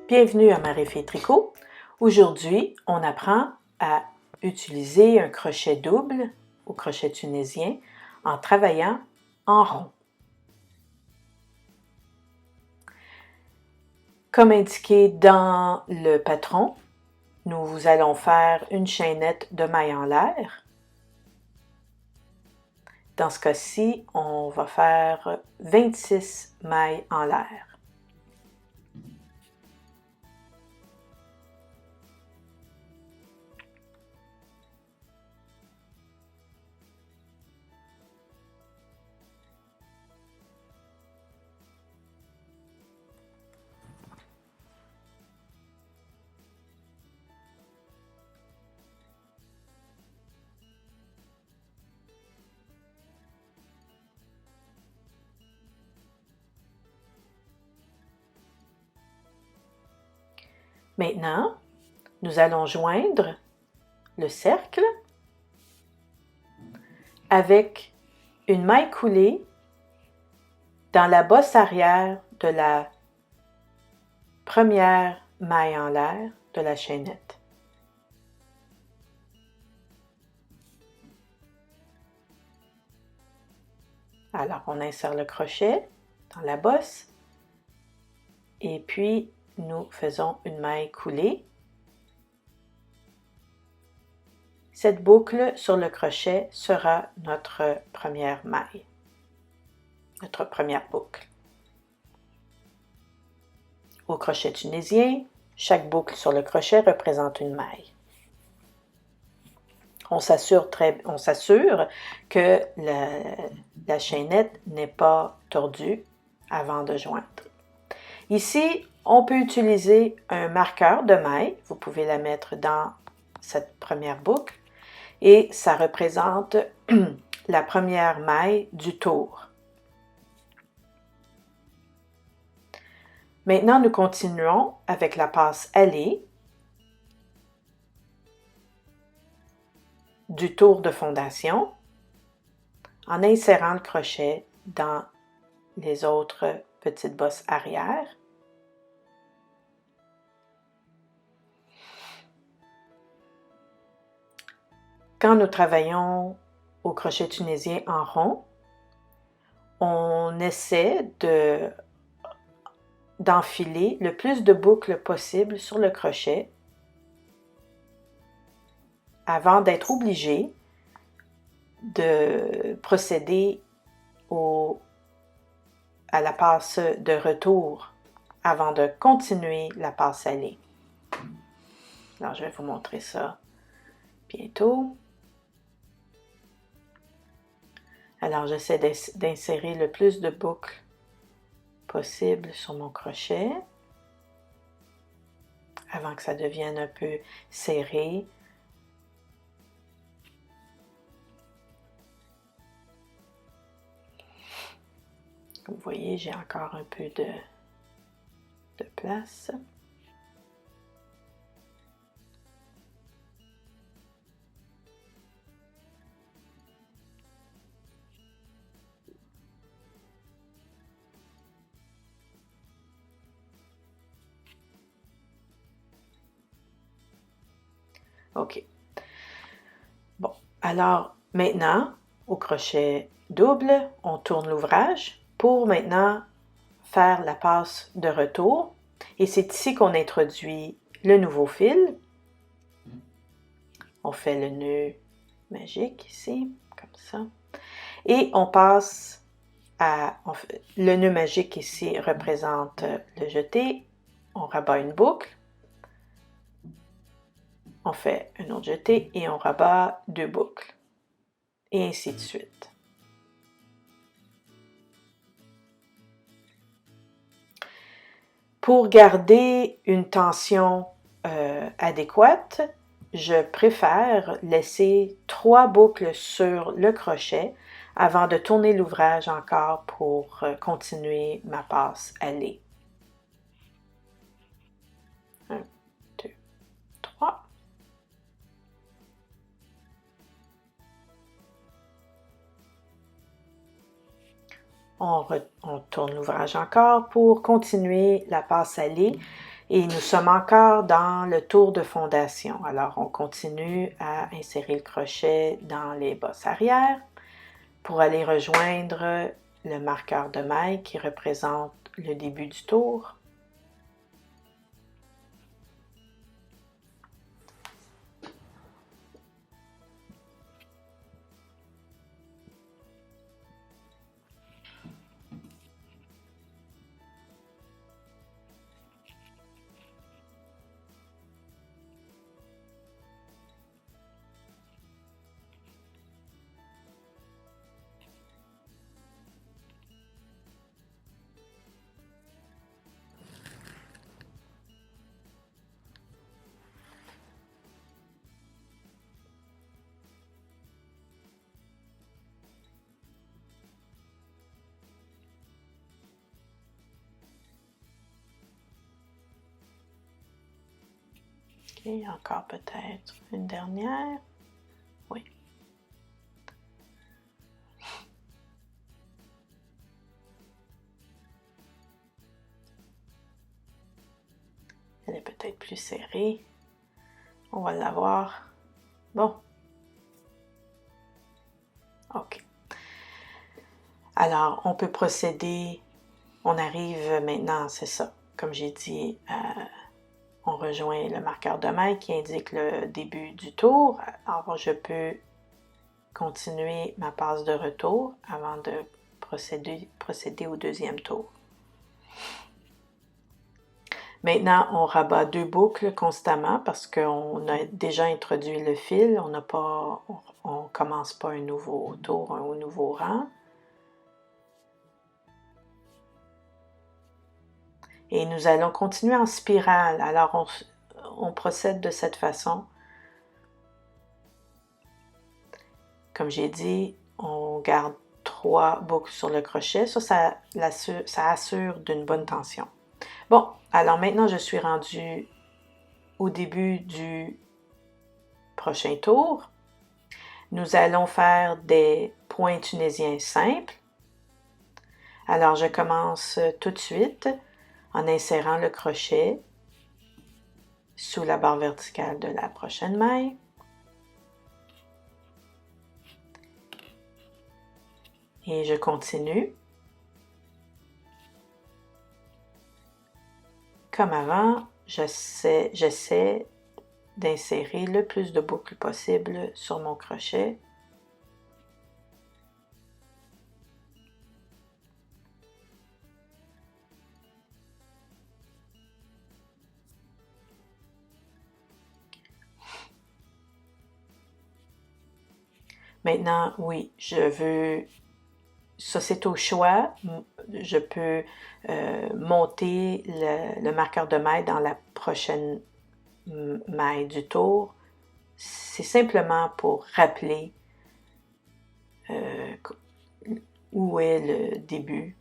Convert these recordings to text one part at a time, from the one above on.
Bienvenue à Marie-Fille Tricot. Aujourd'hui, on apprend à utiliser un crochet double au crochet tunisien en travaillant en rond. Comme indiqué dans le patron, nous allons faire une chaînette de mailles en l'air. Dans ce cas-ci, on va faire 26 mailles en l'air. Maintenant, nous allons joindre le cercle avec une maille coulée dans la bosse arrière de la première maille en l'air de la chaînette. Alors, on insère le crochet dans la bosse et puis nous faisons une maille coulée. Cette boucle sur le crochet sera notre première maille, notre première boucle. Au crochet tunisien, chaque boucle sur le crochet représente une maille. On s'assure que la chaînette n'est pas tordue avant de joindre. Ici, on peut utiliser un marqueur de maille. Vous pouvez la mettre dans cette première boucle et ça représente la première maille du tour. Maintenant, nous continuons avec la passe allée du tour de fondation en insérant le crochet dans les autres petites bosses arrière. Quand nous travaillons au crochet tunisien en rond, on essaie d'enfiler le plus de boucles possible sur le crochet avant d'être obligé de procéder à la passe de retour avant de continuer la passe allée. Alors, je vais vous montrer ça bientôt. Alors, j'essaie d'insérer le plus de boucles possible sur mon crochet avant que ça devienne un peu serré. Comme vous voyez, j'ai encore un peu de place. OK. Bon, alors maintenant, au crochet double, on tourne l'ouvrage pour maintenant faire la passe de retour. Et c'est ici qu'on introduit le nouveau fil. On fait le nœud magique ici, comme ça. Et on passe le nœud magique ici représente le jeté. On rabat une boucle. On fait un autre jeté et on rabat deux boucles. Et ainsi de suite. Pour garder une tension adéquate, je préfère laisser 3 boucles sur le crochet avant de tourner l'ouvrage encore pour continuer ma passe allée. 1, 2, 3. On tourne l'ouvrage encore pour continuer la passe allée. Et nous sommes encore dans le tour de fondation. Alors, on continue à insérer le crochet dans les bosses arrière pour aller rejoindre le marqueur de maille qui représente le début du tour. Et encore peut-être une dernière. Oui. Elle est peut-être plus serrée. On va l'avoir. Bon. OK. Alors, on peut procéder. On arrive maintenant, c'est ça. Comme j'ai dit, on rejoint le marqueur de maille qui indique le début du tour. Alors, je peux continuer ma passe de retour avant de procéder au deuxième tour. Maintenant, on rabat 2 boucles constamment parce qu'on a déjà introduit le fil. On ne commence pas un nouveau tour, un nouveau rang. Et nous allons continuer en spirale. Alors, on procède de cette façon. Comme j'ai dit, on garde 3 boucles sur le crochet. Ça assure d'une bonne tension. Bon, alors maintenant, je suis rendue au début du prochain tour. Nous allons faire des points tunisiens simples. Alors, je commence tout de suite en insérant le crochet sous la barre verticale de la prochaine maille. Et je continue. Comme avant, j'essaie d'insérer le plus de boucles possible sur mon crochet. Maintenant, oui, ça c'est au choix, je peux monter le marqueur de maille dans la prochaine maille du tour. C'est simplement pour rappeler où est le début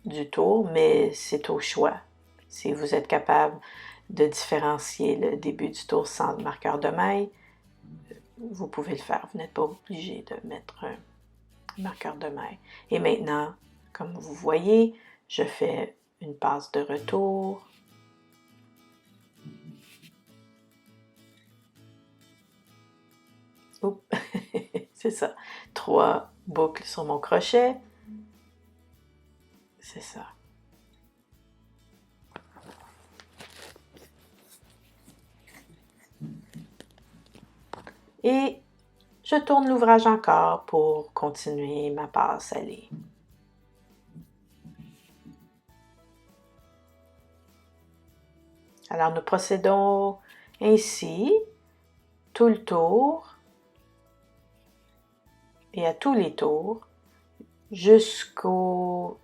du tour, mais c'est au choix. Si vous êtes capable de différencier le début du tour sans marqueur de maille, vous pouvez le faire. Vous n'êtes pas obligé de mettre un marqueur de maille. Et maintenant, comme vous voyez, je fais une passe de retour. Oups, c'est ça. 3 boucles sur mon crochet. C'est ça. Et je tourne l'ouvrage encore pour continuer ma passe allée. Alors nous procédons ainsi tout le tour et à tous les tours jusqu'au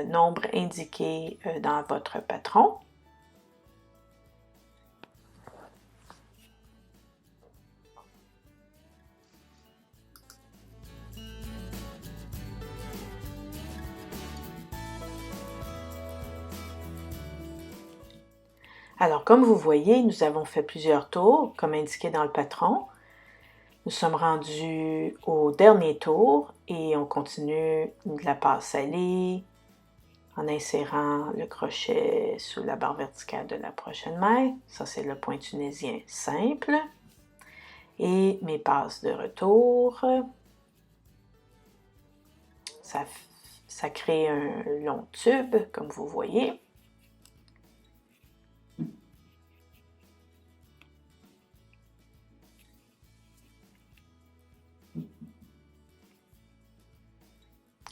nombre indiqué dans votre patron. Alors, comme vous voyez, nous avons fait plusieurs tours, comme indiqué dans le patron. Nous sommes rendus au dernier tour et on continue de la passe allée en insérant le crochet sous la barre verticale de la prochaine maille. Ça, c'est le point tunisien simple. Et mes passes de retour. Ça crée un long tube, comme vous voyez.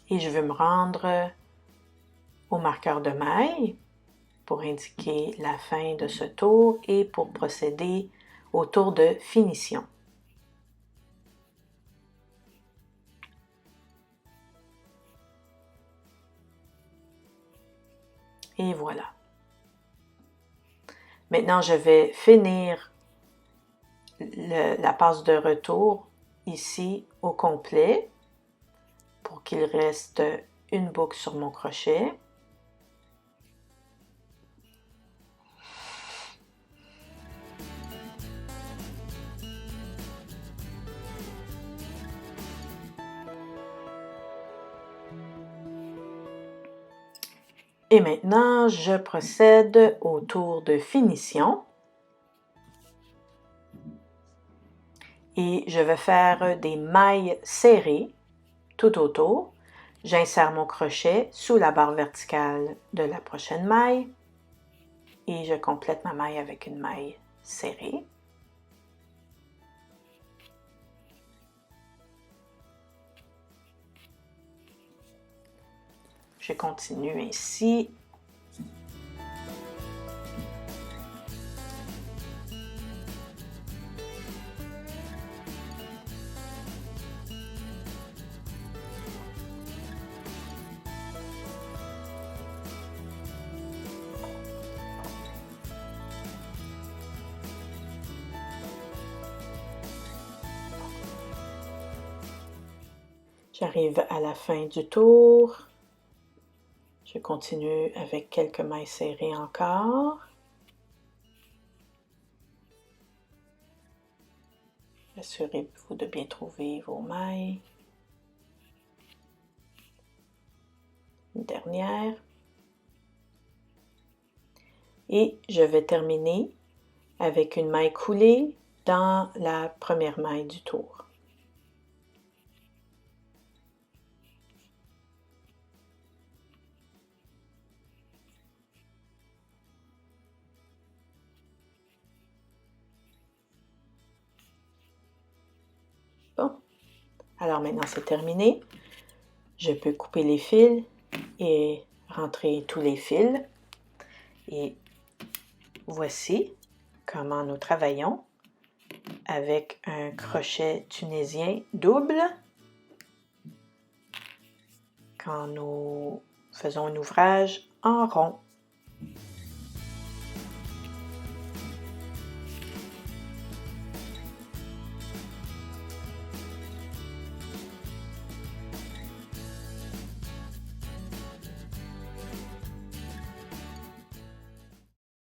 Et je veux me rendre au marqueur de maille pour indiquer la fin de ce tour et pour procéder au tour de finition. Et voilà. Maintenant, je vais finir la passe de retour ici au complet pour qu'il reste une boucle sur mon crochet. Et maintenant, je procède au tour de finition. Et je vais faire des mailles serrées tout autour. J'insère mon crochet sous la barre verticale de la prochaine maille et je complète ma maille avec une maille serrée. Je continue ainsi. J'arrive à la fin du tour. Je continue avec quelques mailles serrées encore. Assurez-vous de bien trouver vos mailles. Une dernière. Et je vais terminer avec une maille coulée dans la première maille du tour. Bon, alors maintenant c'est terminé. Je peux couper les fils et rentrer tous les fils. Et voici comment nous travaillons avec un crochet tunisien double quand nous faisons un ouvrage en rond.